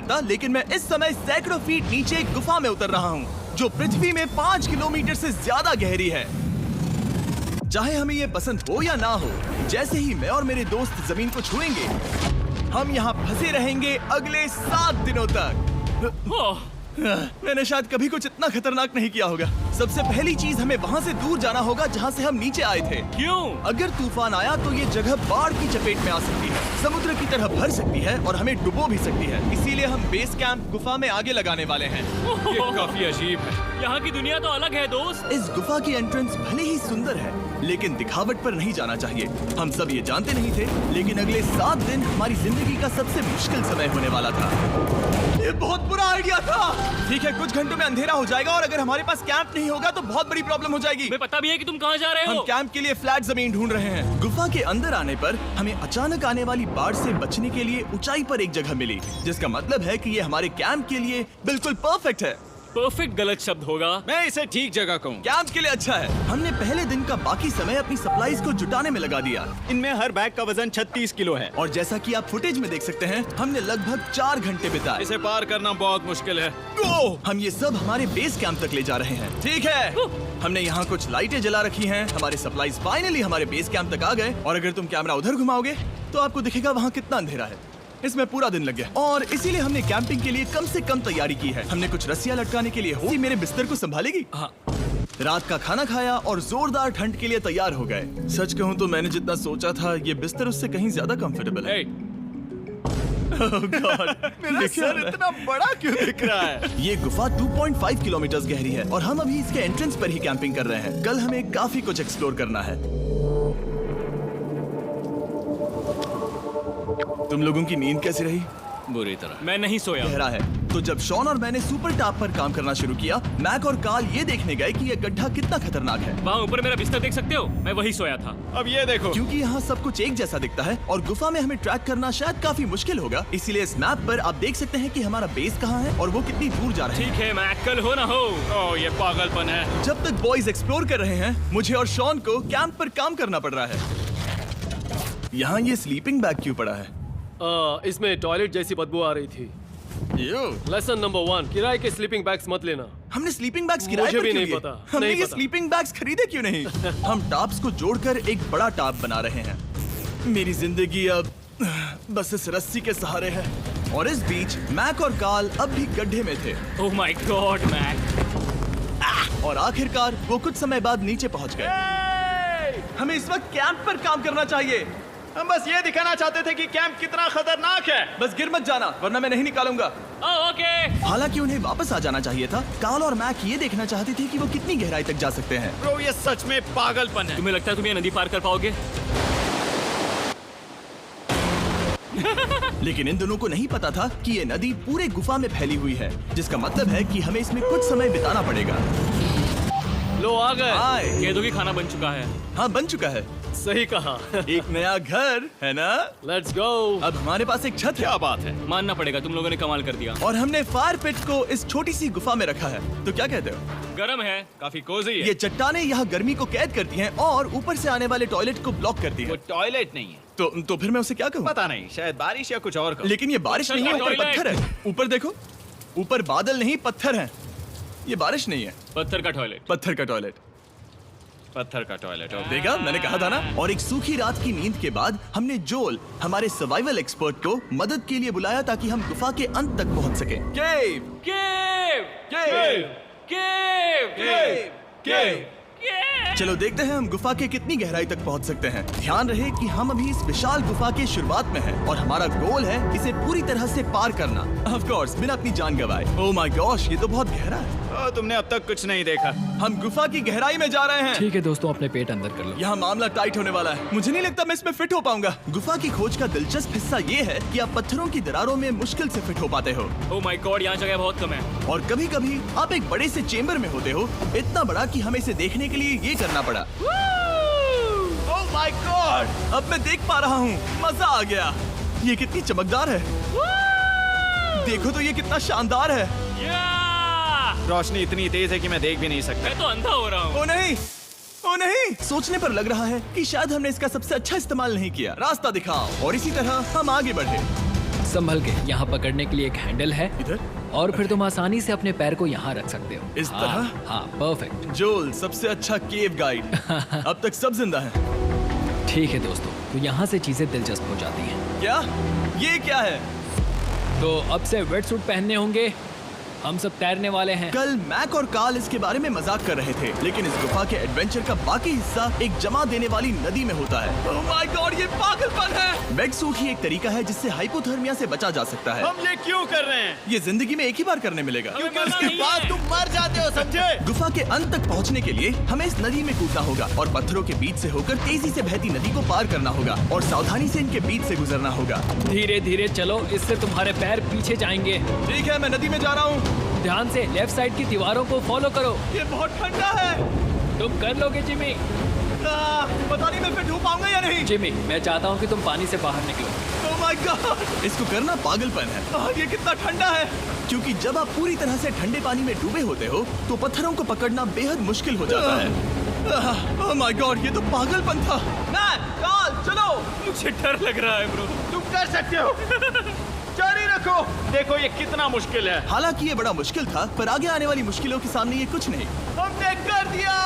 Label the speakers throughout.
Speaker 1: करता, लेकिन मैं इस समय सैकड़ों फीट नीचे एक गुफा में उतर रहा हूँ जो पृथ्वी में 5 किलोमीटर से ज्यादा गहरी है। चाहे हमें ये पसंद हो या ना हो, जैसे ही मैं और मेरे दोस्त जमीन को छुएंगे, हम यहाँ फंसे रहेंगे अगले 7 दिनों तक। मैंने शायद कभी कुछ इतना खतरनाक नहीं किया होगा। सबसे पहली चीज, हमें वहाँ से दूर जाना होगा जहाँ से हम नीचे आए थे।
Speaker 2: क्यों?
Speaker 1: अगर तूफान आया तो ये जगह बाढ़ की चपेट में आ सकती है, समुद्र की तरह भर सकती है और हमें डुबो भी सकती है। इसीलिए हम बेस कैंप गुफा में आगे लगाने वाले हैं।
Speaker 2: ये काफी अजीब है। यहाँ की दुनिया तो अलग है दोस्त।
Speaker 1: इस गुफा की एंट्रेंस भले ही सुंदर है, लेकिन दिखावट पर नहीं जाना चाहिए। हम सब ये जानते नहीं थे, लेकिन अगले 7 दिन हमारी जिंदगी का सबसे मुश्किल समय होने वाला था। ये बहुत बुरा आइडिया था। ठीक है, कुछ घंटों में अंधेरा हो जाएगा और अगर हमारे पास कैंप नहीं होगा तो बहुत बड़ी प्रॉब्लम हो जाएगी।
Speaker 2: हमें पता भी है कि तुम कहाँ जा रहे हो।
Speaker 1: हम कैंप के लिए फ्लैट जमीन ढूंढ रहे हैं। गुफा के अंदर आने पर हमें अचानक आने वाली बाढ़ से बचने के लिए ऊंचाई पर एक जगह मिली, जिसका मतलब है कि ये हमारे कैंप के लिए बिल्कुल परफेक्ट है।
Speaker 2: परफेक्ट गलत शब्द होगा।
Speaker 3: मैं इसे ठीक जगह कहूँ।
Speaker 1: कैंप के लिए अच्छा है। हमने पहले दिन का बाकी समय अपनी सप्लाईज को जुटाने में लगा दिया।
Speaker 3: इनमें हर बैग का वजन 36 किलो है।
Speaker 1: और जैसा कि आप फुटेज में देख सकते हैं, हमने लगभग 4 घंटे बिताए।
Speaker 3: इसे पार करना बहुत मुश्किल है।
Speaker 1: हम ये सब हमारे बेस कैंप तक ले जा रहे हैं। ठीक है, हमने यहाँ कुछ लाइटें जला रखी हैं। हमारे सप्लाईज फाइनली हमारे बेस कैंप तक आ गए। और अगर तुम कैमरा उधर घुमाओगे तो आपको दिखेगा वहाँ कितना अंधेरा है। इसमें पूरा दिन लग गया और इसीलिए हमने कैंपिंग के लिए कम से कम तैयारी की है। हमने कुछ रस्सियां लटकाने के लिए हो मेरे बिस्तर को संभालेगी। हाँ। रात का खाना खाया और जोरदार ठंड के लिए तैयार हो गए। सच कहूँ तो मैंने जितना सोचा था, ये बिस्तर उससे कहीं ज्यादा कंफर्टेबल है। Oh God, मेरा सर इतना बड़ा क्यों दिख रहा है? ये गुफा 2.5 किलोमीटर गहरी है और हम अभी इसके एंट्रेंस पर ही कैंपिंग कर रहे हैं। कल हमें काफी कुछ एक्सप्लोर करना है। तुम लोगों की नींद कैसी रही?
Speaker 3: बुरी तरह।
Speaker 2: मैं नहीं सोया।
Speaker 1: गहरा है। तो जब शॉन और मैंने सुपर टॉप पर काम करना शुरू किया, मैक और कार्ल ये देखने गए कि ये गड्ढा कितना खतरनाक है।
Speaker 2: वहाँ ऊपर मेरा बिस्तर देख सकते हो? मैं वही सोया था।
Speaker 3: अब ये देखो।
Speaker 1: क्योंकि यहाँ सब कुछ एक जैसा दिखता है और गुफा में हमें ट्रैक करना शायद काफी मुश्किल होगा, इसीलिए इस मैप पर आप देख सकते हैं कि हमारा बेस कहाँ है और वो कितनी दूर जा रहा है।
Speaker 2: ठीक है, मैं कल हो ना हो।
Speaker 3: ओह, ये पागलपन है।
Speaker 1: जब तक बॉयज एक्सप्लोर कर रहे हैं, मुझे और शॉन को कैंप पर काम करना पड़ रहा है। यहाँ ये स्लीपिंग बैग क्यों पड़ा है?
Speaker 4: इसमें टॉयलेट जैसी बदबू आ रही थी। लेसन नंबर 1, किराए के स्लीपिंग बैग्स मत लेना।
Speaker 1: हमने स्लीपिंग बैग्स किराए
Speaker 4: मुझे
Speaker 1: पर
Speaker 4: भी
Speaker 1: क्यों
Speaker 4: नहीं
Speaker 1: लिए?
Speaker 4: पता,
Speaker 1: हमने
Speaker 4: नहीं
Speaker 1: ये
Speaker 4: पता।
Speaker 1: स्लीपिंग बैग्स खरीदे क्यों नहीं? हम टॉप्स को जोड़कर एक बड़ा टॉप बना रहे हैं। मेरी जिंदगी अब बस इस रस्सी के सहारे है। और इस बीच मैक और कार्ल अब भी गड्ढे में थे।
Speaker 2: Oh my god Mac.
Speaker 1: और आखिरकार वो कुछ समय बाद नीचे पहुंच गए। हमें इस वक्त कैंप पर काम करना चाहिए।
Speaker 3: हम बस ये दिखाना चाहते थे कि कैंप कितना खतरनाक है।
Speaker 1: बस गिर मत जाना, वरना मैं नहीं निकालूंगा।
Speaker 2: ओके।
Speaker 1: हालांकि उन्हें वापस आ जाना चाहिए था। कार्ल और मैक ये देखना चाहते थे कि वो कितनी गहराई तक जा सकते हैं।
Speaker 3: ब्रो, ये सच में पागलपन है।
Speaker 2: तुम्हें लगता है तुम ये नदी पार कर पाओगे?
Speaker 1: लेकिन इन दोनों को नहीं पता था कि ये नदी पूरे गुफा में फैली हुई है, जिसका मतलब है कि हमें इसमें कुछ समय बिताना पड़ेगा।
Speaker 4: लो आ गए।
Speaker 1: आए।
Speaker 2: केदो की खाना बन चुका है।
Speaker 1: हाँ, बन चुका है।
Speaker 4: सही कहा।
Speaker 1: एक नया घर है ना?
Speaker 4: Let's go.
Speaker 1: अब हमारे पास एक छत है।
Speaker 3: क्या बात है।
Speaker 2: मानना पड़ेगा, तुम लोगों ने कमाल कर दिया।
Speaker 1: और हमने फायर पिट को इस छोटी सी गुफा में रखा है। तो क्या कहते हो?
Speaker 2: गरम है।
Speaker 3: काफी कोजी है।
Speaker 1: ये चट्टानें यहाँ गर्मी को कैद करती हैं और ऊपर से आने वाले टॉयलेट को ब्लॉक करती
Speaker 3: वो
Speaker 1: हैं।
Speaker 3: टॉयलेट नहीं है।
Speaker 1: तो फिर मैं उसे क्या कहूँ?
Speaker 3: पता नहीं, शायद बारिश या कुछ और कहो।
Speaker 1: लेकिन ये बारिश नहीं है, ऊपर
Speaker 2: टॉयलेट।
Speaker 1: पत्थर है। ऊपर देखो, ऊपर बादल नहीं पत्थर हैं। ये बारिश नहीं है,
Speaker 2: पत्थर का टॉयलेट।
Speaker 1: पत्थर का टॉयलेट।
Speaker 3: पत्थर का टॉयलेट।
Speaker 1: देखा, मैंने कहा था ना। और एक सूखी रात की नींद के बाद हमने जोल, हमारे सर्वाइवल एक्सपर्ट को मदद के लिए बुलाया ताकि हम गुफा के अंत तक पहुंच सके। केव,
Speaker 2: केव,
Speaker 1: केव,
Speaker 2: केव,
Speaker 1: केव, केव।
Speaker 2: केव।
Speaker 1: चलो देखते हैं हम गुफा के कितनी गहराई तक पहुंच सकते हैं। ध्यान रहे कि हम अभी इस विशाल गुफा के शुरुआत में हैं और हमारा गोल है इसे पूरी तरह से पार करना। ऑफ कोर्स, बिना अपनी जान गंवाए। ओह माय गॉश, ये तो बहुत गहरा है।
Speaker 3: तुमने अब तक कुछ नहीं देखा।
Speaker 1: हम गुफा की गहराई में जा रहे हैं।
Speaker 4: ठीक है दोस्तों, अपने पेट अंदर कर लो।
Speaker 1: यहाँ मामला टाइट होने वाला है। मुझे नहीं लगता मैं इसमें फिट हो पाऊंगा। गुफा की खोज का दिलचस्प हिस्सा ये है कि आप पत्थरों की दरारों में मुश्किल से फिट हो पाते हो।
Speaker 2: ओह माय गॉड, यहाँ जगह बहुत कम है।
Speaker 1: और कभी कभी आप एक बड़े से चेम्बर में होते हो, इतना बड़ा कि हमें इसे देखने के लिए ये करना पड़ा। ओह माय गॉड, अब मैं देख पा रहा हूँ। मजा आ गया। ये कितनी चमकदार है। देखो तो ये कितना शानदार है।
Speaker 3: रोशनी इतनी तेज है कि मैं देख भी नहीं सकता।
Speaker 2: मैं तो अंधा हो रहा हूँ।
Speaker 1: ओ नहीं, ओ नहीं। सोचने पर लग रहा है कि शायद हमने इसका सबसे अच्छा इस्तेमाल नहीं किया। रास्ता दिखाओ। और इसी तरह हम आगे बढ़े।
Speaker 5: संभल के। यहाँ पकड़ने के लिए एक हैंडल है
Speaker 1: इधर?
Speaker 5: और फिर तुम आसानी से अपने पैर को यहाँ रख सकते हो।
Speaker 1: इस
Speaker 5: हाँ,
Speaker 1: तरह?
Speaker 5: हाँ, परफेक्ट।
Speaker 1: जोल सबसे अच्छा केव गाइड। अब तक सब जिंदा हैं।
Speaker 5: ठीक है दोस्तों, तो यहाँ से चीजें दिलचस्प हो जाती हैं।
Speaker 1: क्या? ये क्या है?
Speaker 5: तो अब से वेट सूट पहनने होंगे। हम सब तैरने वाले हैं।
Speaker 1: कल मैक और कार्ल इसके बारे में मजाक कर रहे थे, लेकिन इस गुफा के एडवेंचर का बाकी हिस्सा एक जमा देने वाली नदी में होता है। ओह माय गॉड, ये पागलपन है। वेट सूट ही एक तरीका है जिससे हाइपोथर्मिया से बचा जा सकता है।
Speaker 3: हम ये क्यों कर रहे हैं?
Speaker 1: ये जिंदगी में एक ही बार करने मिलेगा,
Speaker 2: क्योंकि उसके बाद
Speaker 3: तुम मर जाते हो, समझे?
Speaker 1: गुफा के अंत तक पहुंचने के लिए हमें इस नदी में कूदना होगा और पत्थरों के बीच से होकर तेजी से बहती नदी को पार करना होगा और सावधानी से इनके बीच से गुजरना होगा।
Speaker 5: धीरे धीरे चलो, इससे तुम्हारे पैर पीछे जाएंगे।
Speaker 1: ठीक है, मैं नदी में जा रहा हूँ।
Speaker 5: ध्यान से लेफ्ट साइड की दीवारों को फॉलो करो।
Speaker 1: ये बहुत ठंडा है।
Speaker 5: तुम कर लोगे जिमी।
Speaker 1: पता नहीं मैं फिर डूब पाऊंगा या नहीं।
Speaker 5: जिमी, मैं चाहता हूँ कि तुम पानी से बाहर निकलो।
Speaker 1: ओह माय गॉड, इसको करना पागलपन है। ये कितना ठंडा है। क्योंकि जब आप पूरी तरह से ठंडे पानी में डूबे होते हो तो पत्थरों को पकड़ना बेहद मुश्किल हो जाता है। ओह माय गॉड, ये तो पागलपन था। कार्ल, चलो।
Speaker 2: मुझे डर लग रहा है ब्रो।
Speaker 3: तुम कर सकते हो। जारी रखो। देखो ये कितना मुश्किल है।
Speaker 1: हालांकि ये बड़ा मुश्किल था, पर आगे आने वाली मुश्किलों के सामने ये कुछ नहीं।
Speaker 3: हमने कर दिया।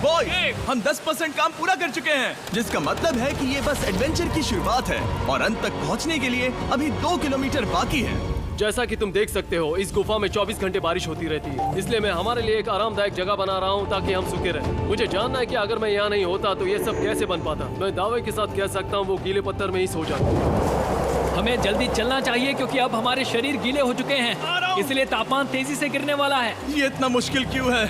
Speaker 1: बॉय, हम 10% काम पूरा कर चुके हैं, जिसका मतलब है कि ये बस एडवेंचर की शुरुआत है और अंत तक पहुंचने के लिए अभी 2 किलोमीटर बाकी है।
Speaker 4: जैसा कि तुम देख सकते हो, इस गुफा में 24 घंटे बारिश होती रहती है, इसलिए मैं हमारे लिए एक आरामदायक जगह बना रहा हूँ ताकि हम सूखे रहें। मुझे जानना है कि अगर मैं यहाँ नहीं होता तो ये सब कैसे बन पाता। मैं दावे के साथ कह सकता हूँ वो गीले पत्थर में ही सो जाता।
Speaker 5: हमें जल्दी चलना चाहिए क्योंकि अब हमारे शरीर गीले हो चुके हैं, इसलिए तापमान तेजी से गिरने वाला है।
Speaker 1: ये इतना मुश्किल क्यों है?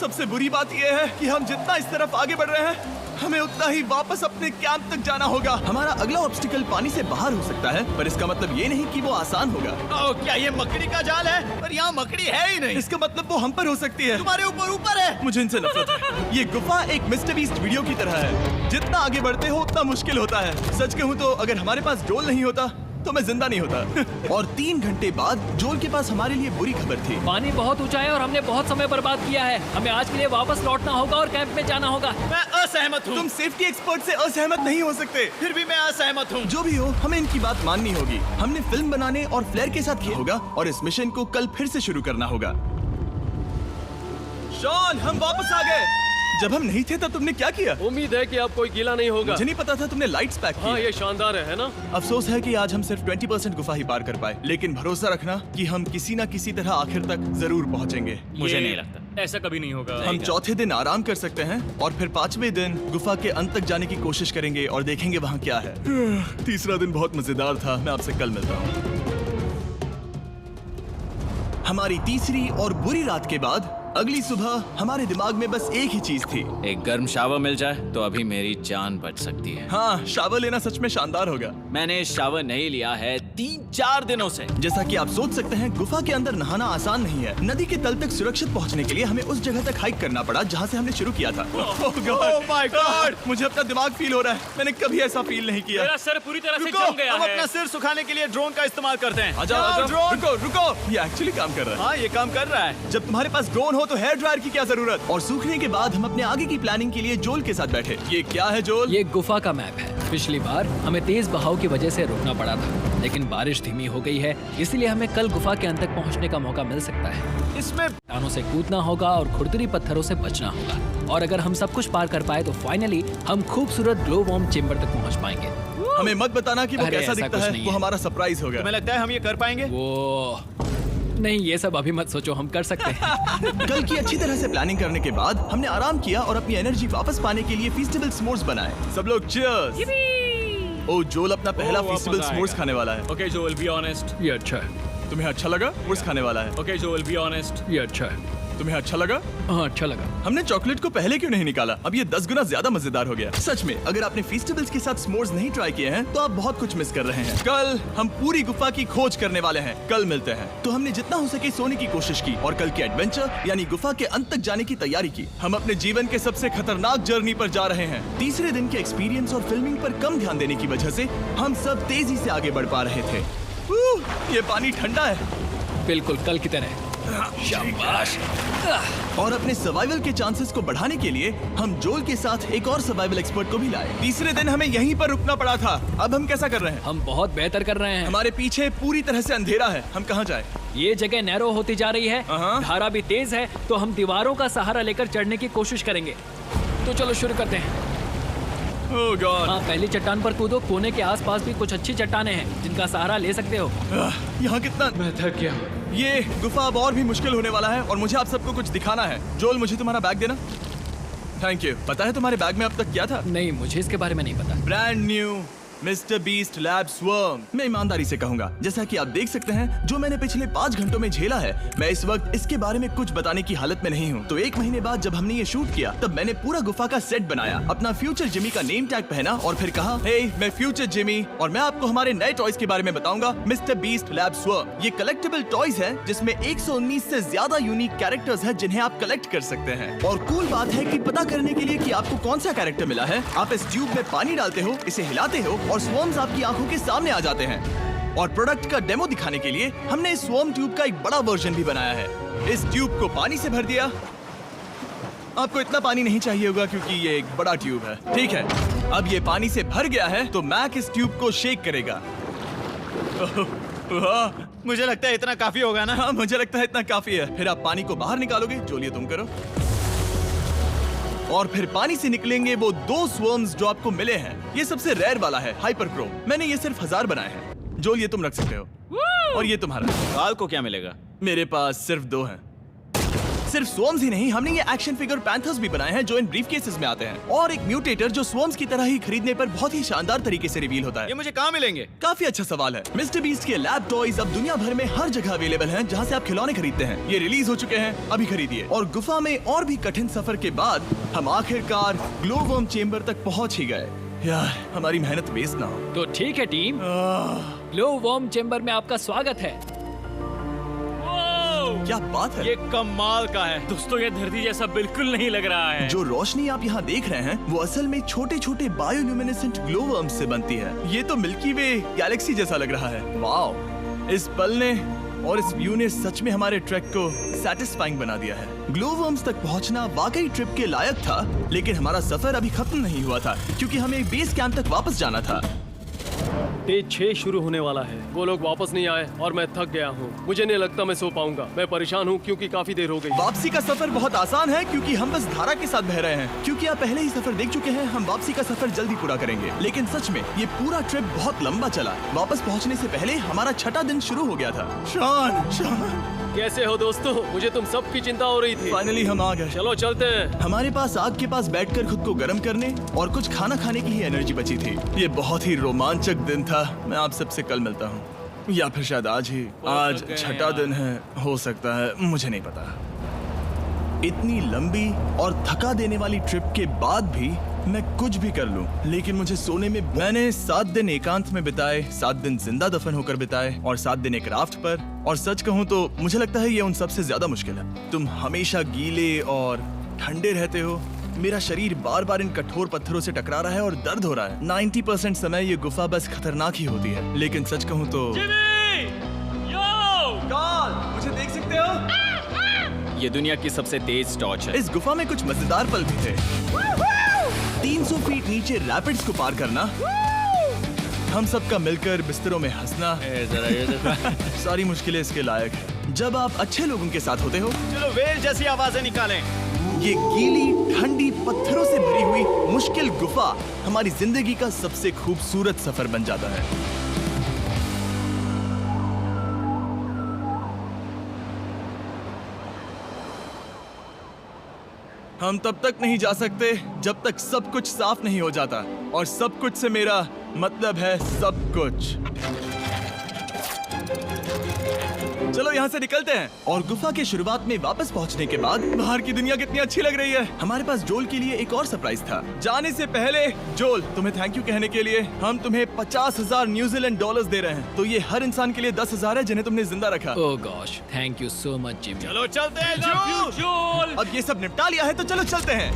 Speaker 1: सबसे बुरी बात यह है कि हम जितना इस तरफ आगे बढ़ रहे हैं, हमें उतना ही वापस अपने कैंप तक जाना होगा। हमारा अगला ऑब्स्टिकल पानी से बाहर हो सकता है, पर इसका मतलब ये नहीं कि वो आसान होगा।
Speaker 3: क्या ये मकड़ी का जाल है? पर यहाँ मकड़ी है ही नहीं।
Speaker 1: इसका मतलब वो हम पर हो सकती है।
Speaker 3: तुम्हारे ऊपर है।
Speaker 1: मुझे इनसे नफरत है। ये गुफा एक मिस्टर बीस्ट वीडियो की तरह है। जितना आगे बढ़ते हो उतना मुश्किल होता है। सच कहूँ तो अगर हमारे पास जोल नहीं होता तो मैं जिंदा नहीं होता। और 3 घंटे बाद जोल के पास हमारे लिए बुरी खबर थी।
Speaker 5: पानी बहुत ऊंचा है और हमने बहुत समय बर्बाद किया है। हमें आज के लिए वापस लौटना होगा और कैंप में जाना होगा।
Speaker 3: मैं असहमत हूँ।
Speaker 1: तुम सेफ्टी एक्सपर्ट से असहमत नहीं हो सकते।
Speaker 3: फिर भी मैं असहमत हूँ।
Speaker 1: जो भी हो, हमें इनकी बात माननी होगी। हमने फिल्म बनाने और फ्लेयर के साथ किया होगा और इस मिशन को कल फिर से शुरू करना होगा। शॉन, हम वापस आ गए। जब हम नहीं थे तब तुमने क्या किया?
Speaker 4: उम्मीद है कि अब कोई गीला नहीं होगा।
Speaker 1: मुझे नहीं पता था तुमने लाइट्स पैक की।
Speaker 4: हाँ, ये शानदार है ना?
Speaker 1: अफसोस है कि आज हम सिर्फ 20% गुफा ही पार कर पाए, लेकिन भरोसा रखना कि हम किसी न किसी तरह आखिर तक जरूर पहुंचेंगे।
Speaker 3: मुझे नहीं लगता।
Speaker 2: ऐसा कभी नहीं होगा।
Speaker 1: हम चौथे दिन आराम कर सकते हैं और फिर 5वें दिन गुफा के अंत तक जाने की कोशिश करेंगे और देखेंगे वहाँ क्या है। तीसरा दिन बहुत मजेदार था। मैं आपसे कल मिलता हूँ। हमारी तीसरी और बुरी रात के बाद अगली सुबह हमारे दिमाग में बस एक ही चीज थी।
Speaker 3: एक गर्म शावर मिल जाए तो अभी मेरी जान बच सकती है।
Speaker 1: हाँ, शावर लेना सच में शानदार होगा।
Speaker 3: मैंने शावर नहीं लिया है 3-4 दिनों से।
Speaker 1: जैसा कि आप सोच सकते हैं, गुफा के अंदर नहाना आसान नहीं है। नदी के तल तक सुरक्षित पहुंचने के लिए हमें उस जगह तक हाइक करना पड़ा जहां से हमने शुरू किया था।
Speaker 3: Oh my God!
Speaker 1: मुझे अपना दिमाग फील हो रहा है। मैंने कभी ऐसा फील नहीं किया।
Speaker 2: मेरा सर पूरी तरह से
Speaker 3: रुको,
Speaker 2: जम गया
Speaker 3: हम
Speaker 2: है।
Speaker 3: अपना सिर सुखाने के लिए ड्रोन का इस्तेमाल करते हैं।
Speaker 1: आजाओ,
Speaker 3: ड्रोन।
Speaker 1: रुको रुको, ये एक्चुअली काम कर रहा है।
Speaker 3: हाँ, ये काम कर रहा है।
Speaker 1: जब तुम्हारे पास ड्रोन हो तो हेयर ड्रायर की क्या जरूरत। और सूखने के बाद हम अपने आगे की प्लानिंग के लिए जोल के साथ बैठे। ये क्या है जोल?
Speaker 5: ये गुफा का मैप है। पिछली बार हमें तेज बहाव की वजह से रुकना पड़ा था, लेकिन बारिश धीमी हो गई है, इसलिए हमें कल गुफा के अंत तक पहुंचने का मौका मिल सकता है।
Speaker 3: इसमें
Speaker 5: चट्टानों से कूदना होगा और खुरदुरी पत्थरों से बचना होगा। और अगर हम सब कुछ पार कर पाए तो फाइनली हम खूबसूरत ग्लो वार्म चेम्बर तक पहुंच पाएंगे।
Speaker 1: हमें मत बताना कि वो
Speaker 5: अरे,
Speaker 1: कैसा
Speaker 5: ऐसा
Speaker 1: दिखता
Speaker 5: कुछ
Speaker 1: है।
Speaker 5: नहीं
Speaker 1: वो
Speaker 5: है।
Speaker 1: हमारा सरप्राइज होगा।
Speaker 3: तुम्हें लगता है हम ये कर पाएंगे?
Speaker 5: वो नहीं, ये सब अभी मत सोचो, हम कर सकते हैं।
Speaker 1: कल की अच्छी तरह से प्लानिंग करने के बाद हमने आराम किया और अपनी एनर्जी वापस पाने के लिए फीस्टेबल स्मोर्स बनाए। सब लोग चीयर्स। ओ, जोल अपना पहला
Speaker 2: बहुत
Speaker 1: फीस्टेबल
Speaker 2: मजा
Speaker 1: स्मोर्स
Speaker 2: आएगा।
Speaker 1: खाने वाला है।
Speaker 2: Okay Joel, be honest.
Speaker 5: ये अच्छा है।
Speaker 1: तुम्हें अच्छा लगा? स्मोर्स खाने वाला है।
Speaker 2: Okay Joel, be honest.
Speaker 5: ये अच्छा है।
Speaker 1: तुम्हें अच्छा लगा?
Speaker 5: हाँ, अच्छा लगा।
Speaker 1: हमने चॉकलेट को पहले क्यों नहीं निकाला? अब ये 10 गुना ज्यादा मजेदार हो गया। सच में, अगर आपने फीस्टेबल्स के साथ स्मोर्स नहीं ट्राई किए हैं तो आप बहुत कुछ मिस कर रहे हैं। कल हम पूरी गुफा की खोज करने वाले हैं। कल मिलते हैं। तो हमने जितना हो सके सोने की कोशिश की और कल के एडवेंचर यानी गुफा के अंत तक जाने की तैयारी की। हम अपने जीवन के सबसे खतरनाक जर्नी पर जा रहे हैं। तीसरे दिन के एक्सपीरियंस और फिल्मिंग पर कम ध्यान देने की वजह से हम सब तेजी से आगे बढ़ पा रहे थे। ये पानी ठंडा है।
Speaker 5: बिल्कुल कल की तरह। शाबाश।
Speaker 1: और अपने सर्वाइवल के चांसेस को बढ़ाने के लिए हम जोल के साथ एक और सर्वाइवल एक्सपर्ट को भी लाए। तीसरे दिन हमें यहीं पर रुकना पड़ा था। अब हम कैसा कर रहे हैं?
Speaker 5: हम बहुत बेहतर कर रहे हैं।
Speaker 1: हमारे पीछे पूरी तरह से अंधेरा है। हम कहाँ जाए?
Speaker 5: ये जगह नैरो होती जा रही है,
Speaker 1: हाँ।
Speaker 5: धारा भी तेज है, तो हम दीवारों का सहारा लेकर चढ़ने की कोशिश करेंगे। तो चलो शुरू करते हैं।
Speaker 1: ओह गॉड।
Speaker 5: हाँ, पहली चट्टान पर कूदो। कोने के आसपास भी कुछ अच्छी चट्टानें हैं जिनका सहारा ले सकते हो।
Speaker 1: यहाँ कितना
Speaker 3: मैं थक गया हूँ।
Speaker 1: ये गुफा अब और भी मुश्किल होने वाला है और मुझे आप सबको कुछ दिखाना है। जोल, मुझे तुम्हारा बैग देना। Thank you. पता है तुम्हारे बैग में अब तक क्या था?
Speaker 5: नहीं, मुझे इसके बारे में नहीं पता।
Speaker 1: Brand new mister beast lab swarm. मैं ईमानदारी से कहूंगा, जैसा कि आप देख सकते हैं, जो मैंने पिछले 5 घंटों में झेला है, मैं इस वक्त इसके बारे में कुछ बताने की हालत में नहीं हूँ। तो 1 महीने बाद जब हमने ये शूट किया, तब मैंने पूरा गुफा का सेट बनाया, अपना फ्यूचर जिमी का नेम टैग पहना और फिर कहा, हे मैं फ्यूचर जिमी और मैं आपको हमारे नए टॉयज के बारे में बताऊंगा, मिस्टर बीस्ट लैब स्वर्म। ये कलेक्टेबल टॉयज है जिसमें 119 से ज्यादा यूनिक कैरेक्टर्स हैं जिन्हें आप कलेक्ट कर सकते हैं। और कूल बात है कि पता करने के लिए कि आपको कौन सा कैरेक्टर मिला है, आप इस ट्यूब में पानी डालते हो, इसे हिलाते हो और स्वर्म्स आपकी आंखों के सामने आ जाते हैं। और प्रोडक्ट का डेमो दिखाने के लिए हमने इस स्वॉर्म ट्यूब का एक बड़ा वर्जन भी बनाया है। इस ट्यूब को पानी से भर दिया। आपको इतना पानी नहीं चाहिए होगा क्योंकि ये एक बड़ा ट्यूब है। ठीक है, अब ये पानी से भर गया है तो मैक इस ट्यूब को शेक करेगा।
Speaker 3: मुझे लगता है इतना काफी होगा ना?
Speaker 1: हाँ, मुझे लगता है इतना काफी है। फिर आप पानी को बाहर निकालोगे। जोलिए तुम करो। और फिर पानी से निकलेंगे वो 2 स्वर्म्स जो आपको मिले हैं। ये सबसे रेयर वाला है, हाइपरक्रोम। मैंने ये सिर्फ 1000 बनाए हैं। जोल, ये तुम रख सकते हो। और ये तुम्हारा।
Speaker 3: काल को क्या मिलेगा?
Speaker 1: मेरे पास सिर्फ 2 हैं। सिर्फ स्वर्म्स ही नहीं, हमने ये एक्शन फिगर पैंथर्स भी बनाए हैं जो इन ब्रीफकेसेस में आते हैं। और एक म्यूटेटर जो स्वर्म्स की तरह ही खरीदने पर बहुत ही शानदार तरीके से रिवील होता है।
Speaker 3: ये मुझे कहाँ मिलेंगे?
Speaker 1: काफी अच्छा सवाल है। मिस्टर बीस्ट के लैब टॉयज अब दुनिया भर में हर जगह अवेलेबल हैं जहां से आप खिलौने खरीदते हैं। ये रिलीज हो चुके हैं, अभी खरीदिए। और गुफा में और भी कठिन सफर के बाद हम आखिरकार ग्लोवर्म चेम्बर तक पहुंच ही गए। यार, हमारी मेहनत वेस्ट ना हो।
Speaker 5: तो ठीक है टीम, ग्लो वॉर्म चेम्बर में आपका स्वागत है।
Speaker 1: क्या बात है?
Speaker 3: ये कमाल का है।
Speaker 2: दोस्तों, ये धरती जैसा बिल्कुल नहीं लग रहा है।
Speaker 1: जो रोशनी आप यहाँ देख रहे हैं वो असल में छोटे छोटे बायोल्यूमिनेसेंट ग्लोवर्म्स से बनती है। ये तो मिल्की वे गैलेक्सी जैसा लग रहा है। वाओ, इस पल ने और इस व्यू ने सच में हमारे ट्रैक को सैटिस्फाइंग बना दिया है। ग्लोवर्म्स तक पहुंचना वाकई ट्रिप के लायक था, लेकिन हमारा सफर अभी खत्म नहीं हुआ था क्योंकि हमें बेस कैंप तक वापस जाना था।
Speaker 4: डे 6 शुरू होने वाला है। वो लोग वापस नहीं आए और मैं थक गया हूँ। मुझे नहीं लगता मैं सो पाऊंगा। मैं परेशान हूँ क्योंकि काफी देर हो गई।
Speaker 1: वापसी का सफर बहुत आसान है क्योंकि हम बस धारा के साथ बह रहे हैं। क्योंकि आप पहले ही सफर देख चुके हैं, हम वापसी का सफर जल्दी पूरा करेंगे। लेकिन सच में ये पूरा ट्रिप बहुत लंबा चला। वापस पहुंचने से पहले हमारा 6वां दिन शुरू हो गया था। शान,
Speaker 4: कैसे हो दोस्तों? मुझे तुम सब की चिंता हो रही थी।
Speaker 1: फाइनली हम आ गए।
Speaker 4: चलो चलते हैं।
Speaker 1: हमारे पास आग के पास बैठकर खुद को गर्म करने और कुछ खाना खाने की ही एनर्जी बची थी। ये बहुत ही रोमांचक दिन था। मैं आप सबसे कल मिलता हूँ, या फिर शायद आज ही। आज 6वां दिन है, हो सकता है, मुझे नहीं पता। इतनी लंबी और थका देने वाली ट्रिप के बाद भी मैं कुछ भी कर लूं, लेकिन मुझे सोने में। मैंने 7 दिन एकांत में बिताए, 7 दिन जिंदा दफन होकर बिताए और 7 दिन एक राफ्ट पर। और सच कहूं तो मुझे लगता है ये उन सबसे ज्यादा मुश्किल है। तुम हमेशा गीले और ठंडे रहते हो। मेरा शरीर बार बार इन कठोर पत्थरों से टकरा रहा है और दर्द हो रहा है। 90% समय ये गुफा बस खतरनाक ही होती है। लेकिन सच कहूं तो मुझे देख सकते हो,
Speaker 3: ये दुनिया की सबसे तेज टॉर्च है।
Speaker 1: इस गुफा में कुछ मजेदार पल भी थे। 300 फीट नीचे रैपिड्स को पार करना, हम सबका मिलकर बिस्तरों में हंसना, सारी मुश्किलें इसके लायक है। जब आप अच्छे लोगों के साथ होते हो।
Speaker 3: चलो वेल जैसी आवाजें निकालें।
Speaker 1: ये गीली ठंडी पत्थरों से भरी हुई मुश्किल गुफा हमारी जिंदगी का सबसे खूबसूरत सफर बन जाता है। हम तब तक नहीं जा सकते जब तक सब कुछ साफ नहीं हो जाता। और सब कुछ से मेरा मतलब है सब कुछ। चलो यहाँ से निकलते हैं। और गुफा के शुरुआत में वापस पहुँचने के बाद बाहर की दुनिया कितनी अच्छी लग रही है। हमारे पास जोल के लिए एक और सरप्राइज था। जाने से पहले जोल, तुम्हें थैंक यू कहने के लिए हम तुम्हें 50,000 न्यूजीलैंड डॉलर्स दे रहे हैं। तो ये हर इंसान के लिए 10,000 है जिन्हें तुमने जिंदा रखा।
Speaker 5: Oh gosh, thank you so much Jimmy.
Speaker 3: चलो चलते हैं
Speaker 2: जोल।
Speaker 1: अब ये सब निपटा लिया है तो चलो चलते हैं।